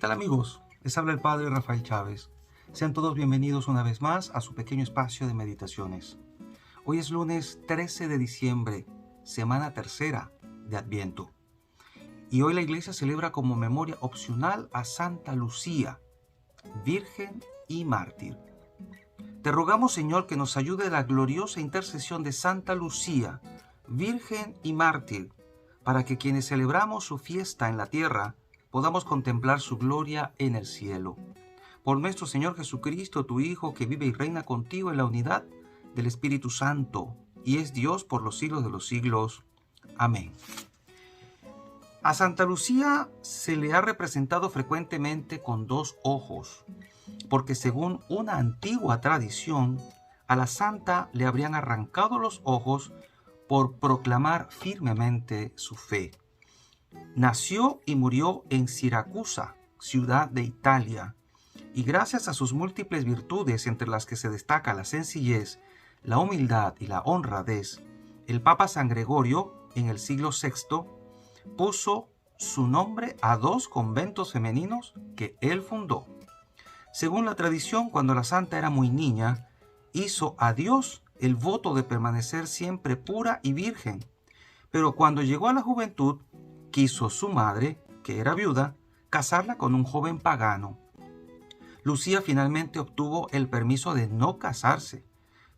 tal amigos? Les habla el Padre Rafael Chávez. Sean todos bienvenidos una vez más a su pequeño espacio de meditaciones. Hoy es lunes 13 de diciembre, semana tercera de Adviento. Y hoy la iglesia celebra como memoria opcional a Santa Lucía, virgen y mártir. Te rogamos, Señor, que nos ayude la gloriosa intercesión de Santa Lucía, virgen y mártir, para que quienes celebramos su fiesta en la tierra podamos contemplar su gloria en el cielo. Por nuestro Señor Jesucristo, tu Hijo, que vive y reina contigo en la unidad del Espíritu Santo, y es Dios por los siglos de los siglos. Amén. A Santa Lucía se le ha representado frecuentemente con dos ojos, porque según una antigua tradición, a la santa le habrían arrancado los ojos por proclamar firmemente su fe. Nació y murió en Siracusa, ciudad de Italia, y gracias a sus múltiples virtudes, entre las que se destaca la sencillez, la humildad y la honradez, el Papa San Gregorio, en el siglo VI, puso su nombre a dos conventos femeninos que él fundó. Según la tradición, cuando la santa era muy niña, hizo a Dios el voto de permanecer siempre pura y virgen, pero cuando llegó a la juventud, quiso su madre, que era viuda, casarla con un joven pagano. Lucía finalmente obtuvo el permiso de no casarse,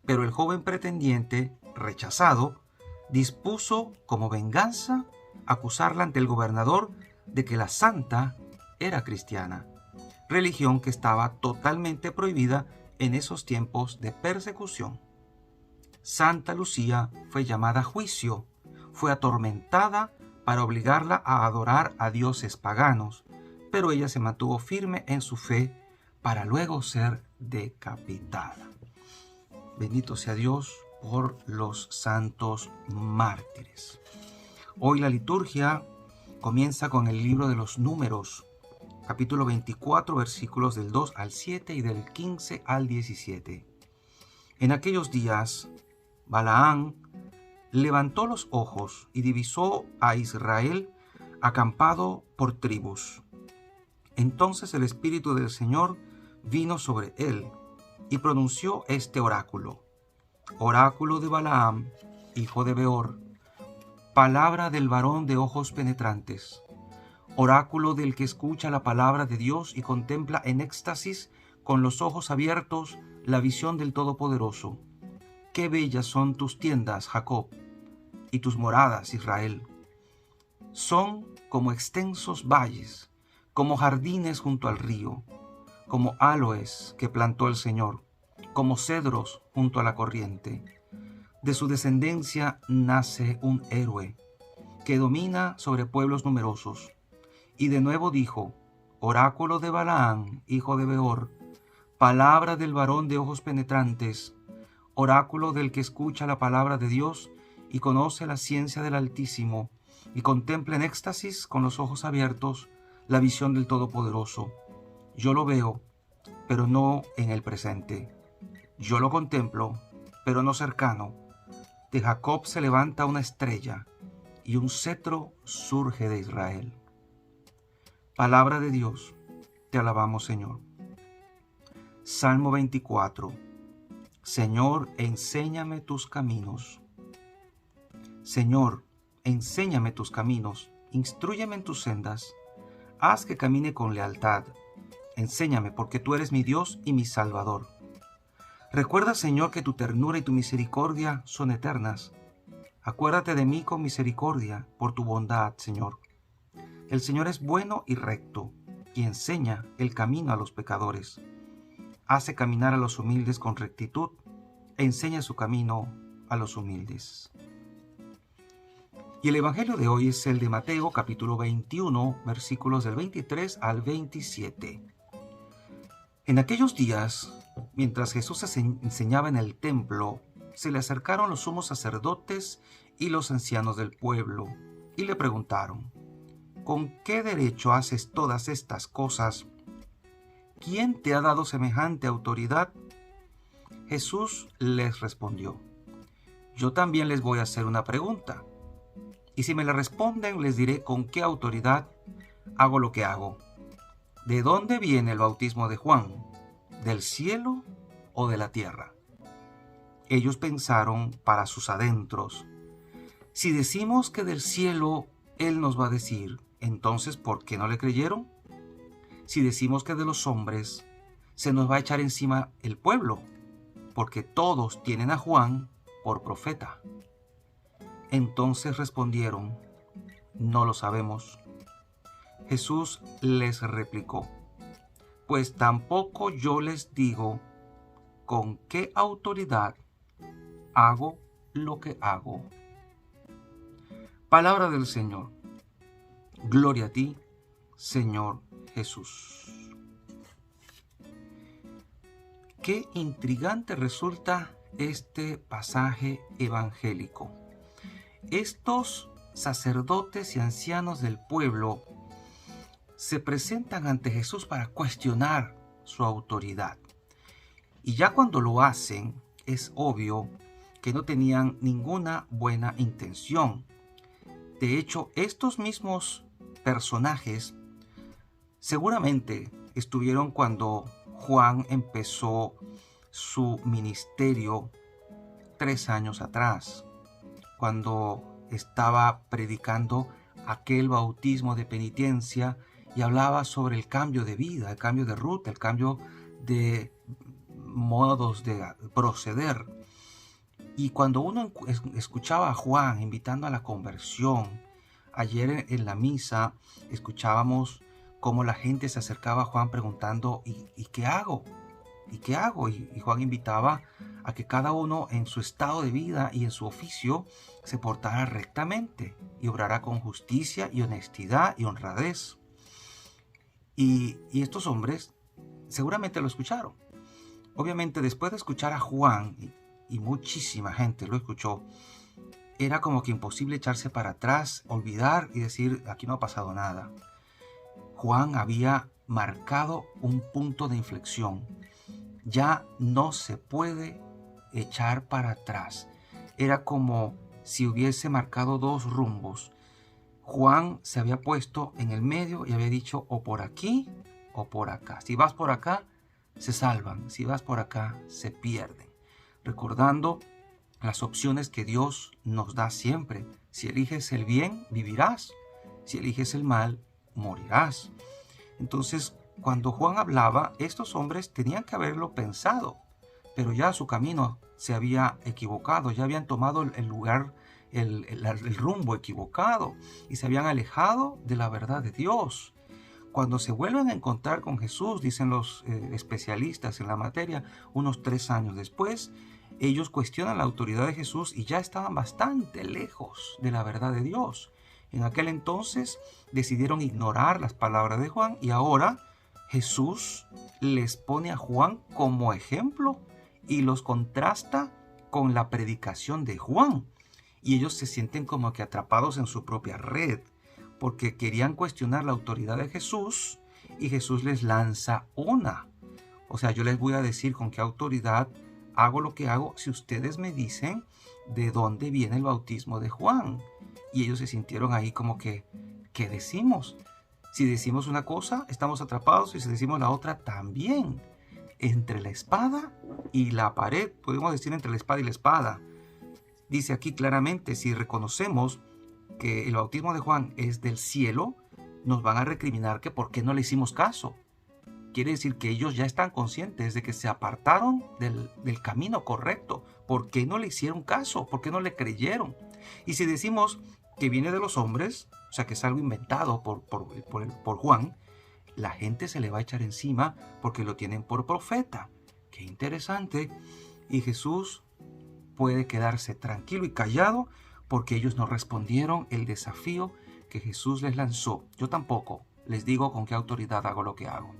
pero el joven pretendiente, rechazado, dispuso como venganza acusarla ante el gobernador de que la santa era cristiana, religión que estaba totalmente prohibida en esos tiempos de persecución. Santa Lucía fue llamada a juicio, fue atormentada para obligarla a adorar a dioses paganos, pero ella se mantuvo firme en su fe para luego ser decapitada. Bendito sea Dios por los santos mártires. Hoy la liturgia comienza con el libro de los Números, capítulo 24, versículos del 2 al 7 y del 15 al 17. En aquellos días, Balaán levantó los ojos y divisó a Israel acampado por tribus. Entonces el Espíritu del Señor vino sobre él y pronunció este oráculo. Oráculo de Balaam, hijo de Beor, palabra del varón de ojos penetrantes, oráculo del que escucha la palabra de Dios y contempla en éxtasis con los ojos abiertos la visión del Todopoderoso. Qué bellas son tus tiendas, Jacob, y tus moradas, Israel. Son como extensos valles, como jardines junto al río, como aloes que plantó el Señor, como cedros junto a la corriente. De su descendencia nace un héroe que domina sobre pueblos numerosos. Y de nuevo dijo, oráculo de Balaán, hijo de Beor, palabra del varón de ojos penetrantes, oráculo del que escucha la palabra de Dios y conoce la ciencia del Altísimo, y contempla en éxtasis con los ojos abiertos la visión del Todopoderoso. Yo lo veo, pero no en el presente. Yo lo contemplo, pero no cercano. De Jacob se levanta una estrella, y un cetro surge de Israel. Palabra de Dios, te alabamos, Señor. Salmo 24. Señor, enséñame tus caminos. Señor, enséñame tus caminos, instrúyeme en tus sendas, haz que camine con lealtad. Enséñame, porque tú eres mi Dios y mi Salvador. Recuerda, Señor, que tu ternura y tu misericordia son eternas. Acuérdate de mí con misericordia por tu bondad, Señor. El Señor es bueno y recto, y enseña el camino a los pecadores. Hace caminar a los humildes con rectitud, e enseña su camino a los humildes. Y el Evangelio de hoy es el de Mateo, capítulo 21, versículos del 23 al 27. En aquellos días, mientras Jesús enseñaba en el templo, se le acercaron los sumos sacerdotes y los ancianos del pueblo, y le preguntaron, ¿con qué derecho haces todas estas cosas? ¿Quién te ha dado semejante autoridad? Jesús les respondió, yo también les voy a hacer una pregunta, y si me la responden les diré con qué autoridad hago lo que hago. ¿de dónde viene el bautismo de Juan? ¿Del cielo o de la tierra? Ellos pensaron para sus adentros: si decimos que del cielo, Él nos va a decir, entonces ¿por qué no le creyeron? Si decimos que de los hombres, se nos va a echar encima el pueblo, porque todos tienen a Juan por profeta. Entonces respondieron: no lo sabemos. Jesús les replicó: pues tampoco yo les digo con qué autoridad hago lo que hago. Palabra del Señor. Gloria a ti, Señor Jesús. Qué intrigante resulta este pasaje evangélico. Estos sacerdotes y ancianos del pueblo se presentan ante Jesús para cuestionar su autoridad. Y ya cuando lo hacen, es obvio que no tenían ninguna buena intención. De hecho, estos mismos personajes seguramente estuvieron cuando Juan empezó su ministerio 3 años atrás, cuando estaba predicando aquel bautismo de penitencia y hablaba sobre el cambio de vida, el cambio de ruta, el cambio de modos de proceder. Y cuando uno escuchaba a Juan invitando a la conversión, ayer en la misa escuchábamos cómo la gente se acercaba a Juan preguntando: ¿y qué hago? ¿Y qué hago? Y Juan invitaba a que cada uno en su estado de vida y en su oficio se portara rectamente y obrara con justicia y honestidad y honradez. Y estos hombres seguramente lo escucharon. Obviamente, después de escuchar a Juan, y muchísima gente lo escuchó, era como que imposible echarse para atrás, olvidar y decir: aquí no ha pasado nada. Juan había marcado un punto de inflexión. Ya no se puede echar para atrás. Era como si hubiese marcado 2 rumbos. Juan se había puesto en el medio y había dicho: o por aquí o por acá. Si vas por acá, se salvan. Si vas por acá, se pierden. Recordando las opciones que Dios nos da siempre. Si eliges el bien, vivirás. Si eliges el mal, morirás. Entonces, cuando Juan hablaba, estos hombres tenían que haberlo pensado, pero ya su camino se había equivocado, ya habían tomado el lugar, el rumbo equivocado y se habían alejado de la verdad de Dios. Cuando se vuelven a encontrar con Jesús, dicen los especialistas en la materia, unos 3 años después, ellos cuestionan la autoridad de Jesús y ya estaban bastante lejos de la verdad de Dios. En aquel entonces decidieron ignorar las palabras de Juan y ahora Jesús les pone a Juan como ejemplo y los contrasta con la predicación de Juan. Y ellos se sienten como que atrapados en su propia red, porque querían cuestionar la autoridad de Jesús y Jesús les lanza una. O sea, yo les voy a decir con qué autoridad hago lo que hago si ustedes me dicen de dónde viene el bautismo de Juan. Y ellos se sintieron ahí como que, ¿qué decimos? Si decimos una cosa, estamos atrapados, y si decimos la otra, también. Entre la espada y la pared, podemos decir entre la espada y la espada. Dice aquí claramente, si reconocemos que el bautismo de Juan es del cielo, nos van a recriminar que por qué no le hicimos caso. Quiere decir que ellos ya están conscientes de que se apartaron del camino correcto. ¿Por qué no le hicieron caso? ¿Por qué no le creyeron? Y si decimos que viene de los hombres, o sea que es algo inventado por Juan, la gente se le va a echar encima porque lo tienen por profeta. Qué interesante. Y Jesús puede quedarse tranquilo y callado porque ellos no respondieron el desafío que Jesús les lanzó. Yo tampoco les digo con qué autoridad hago lo que hago.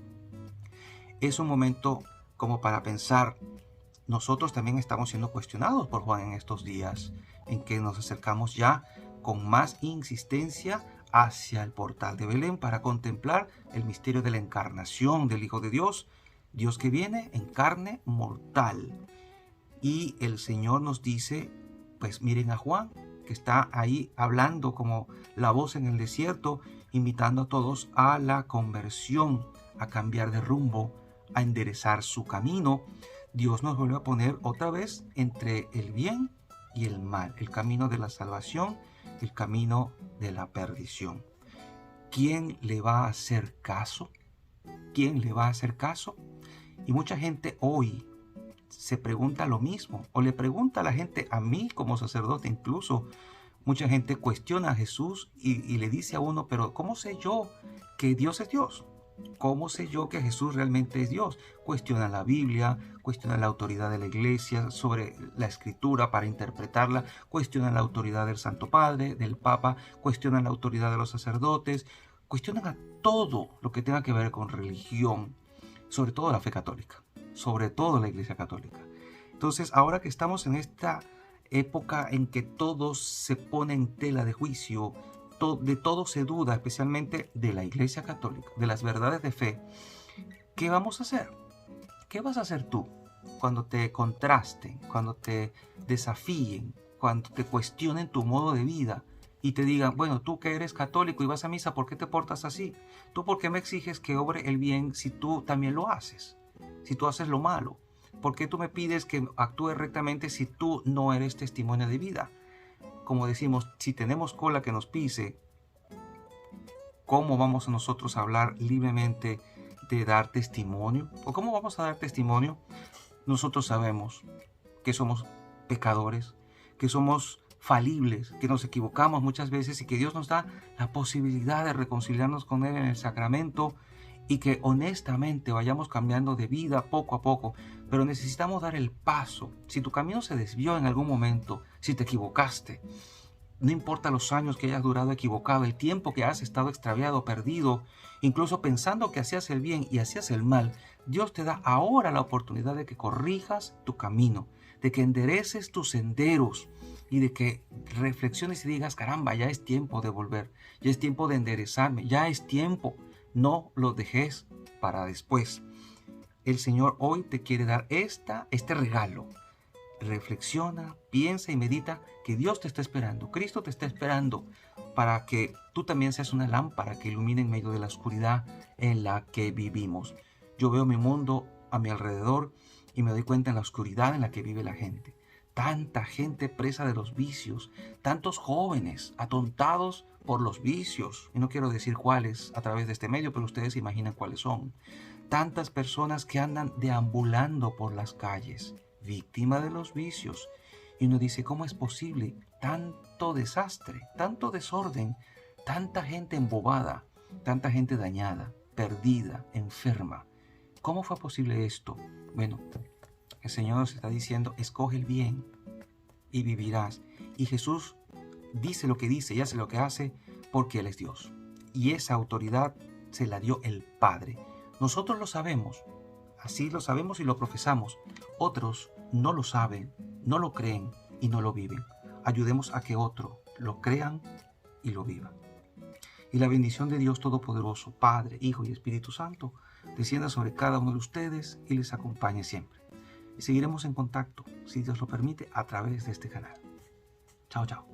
Es un momento como para pensar, nosotros también estamos siendo cuestionados por Juan en estos días, en que nos acercamos ya con más insistencia hacia el portal de Belén para contemplar el misterio de la encarnación del Hijo de Dios, Dios que viene en carne mortal. Y el Señor nos dice, pues miren a Juan, que está ahí hablando como la voz en el desierto, invitando a todos a la conversión, a cambiar de rumbo, a enderezar su camino. Dios nos vuelve a poner otra vez entre el bien y el mal, el camino de la salvación, el camino de la perdición. ¿Quién le va a hacer caso? ¿Quién le va a hacer caso? Y mucha gente hoy se pregunta lo mismo, o le pregunta a la gente, a mí como sacerdote incluso. Mucha gente cuestiona a Jesús y le dice a uno, pero ¿cómo sé yo que Dios es Dios? ¿Cómo sé yo que Jesús realmente es Dios? Cuestiona la Biblia, cuestiona la autoridad de la Iglesia sobre la Escritura para interpretarla, cuestiona la autoridad del Santo Padre, del Papa, cuestiona la autoridad de los sacerdotes, cuestionan a todo lo que tenga que ver con religión, sobre todo la fe católica, sobre todo la Iglesia Católica. Entonces, ahora que estamos en esta época en que todo se pone en tela de juicio, de todo se duda, especialmente de la Iglesia Católica, de las verdades de fe, ¿qué vamos a hacer? ¿Qué vas a hacer tú cuando te contrasten, cuando te desafíen, cuando te cuestionen tu modo de vida y te digan, bueno, tú que eres católico y vas a misa, ¿por qué te portas así? ¿Tú por qué me exiges que obre el bien si tú también lo haces? Si tú haces lo malo. ¿Por qué tú me pides que actúe rectamente si tú no eres testimonio de vida? Como decimos, si tenemos cola que nos pise, ¿cómo vamos a nosotros a hablar libremente de dar testimonio? ¿O cómo vamos a dar testimonio? Nosotros sabemos que somos pecadores, que somos falibles, que nos equivocamos muchas veces y que Dios nos da la posibilidad de reconciliarnos con Él en el sacramento y que honestamente vayamos cambiando de vida poco a poco, pero necesitamos dar el paso. Si tu camino se desvió en algún momento, si te equivocaste, no importa los años que hayas durado equivocado, el tiempo que has estado extraviado, perdido, incluso pensando que hacías el bien y hacías el mal, Dios te da ahora la oportunidad de que corrijas tu camino, de que endereces tus senderos y de que reflexiones y digas, caramba, ya es tiempo de volver, ya es tiempo de enderezarme, ya es tiempo. No lo dejes para después. El Señor hoy te quiere dar este regalo. Reflexiona, piensa y medita que Dios te está esperando, Cristo te está esperando para que tú también seas una lámpara que ilumine en medio de la oscuridad en la que vivimos. Yo veo mi mundo a mi alrededor y me doy cuenta en la oscuridad en la que vive la gente. Tanta gente presa de los vicios, tantos jóvenes atontados por los vicios, y no quiero decir cuáles a través de este medio, pero ustedes se imaginan cuáles son. Tantas personas que andan deambulando por las calles, víctima de los vicios. Y uno dice, ¿cómo es posible tanto desastre, tanto desorden, tanta gente embobada, tanta gente dañada, perdida, enferma? ¿Cómo fue posible esto? Bueno, el Señor nos está diciendo, escoge el bien y vivirás. Y Jesús dice lo que dice y hace lo que hace porque Él es Dios. Y esa autoridad se la dio el Padre. Nosotros lo sabemos, así lo sabemos y lo profesamos. Otros no lo saben, no lo creen y no lo viven. Ayudemos a que otros lo crean y lo vivan. Y la bendición de Dios Todopoderoso, Padre, Hijo y Espíritu Santo, descienda sobre cada uno de ustedes y les acompañe siempre. Y seguiremos en contacto, si Dios lo permite, a través de este canal. Chao, chao.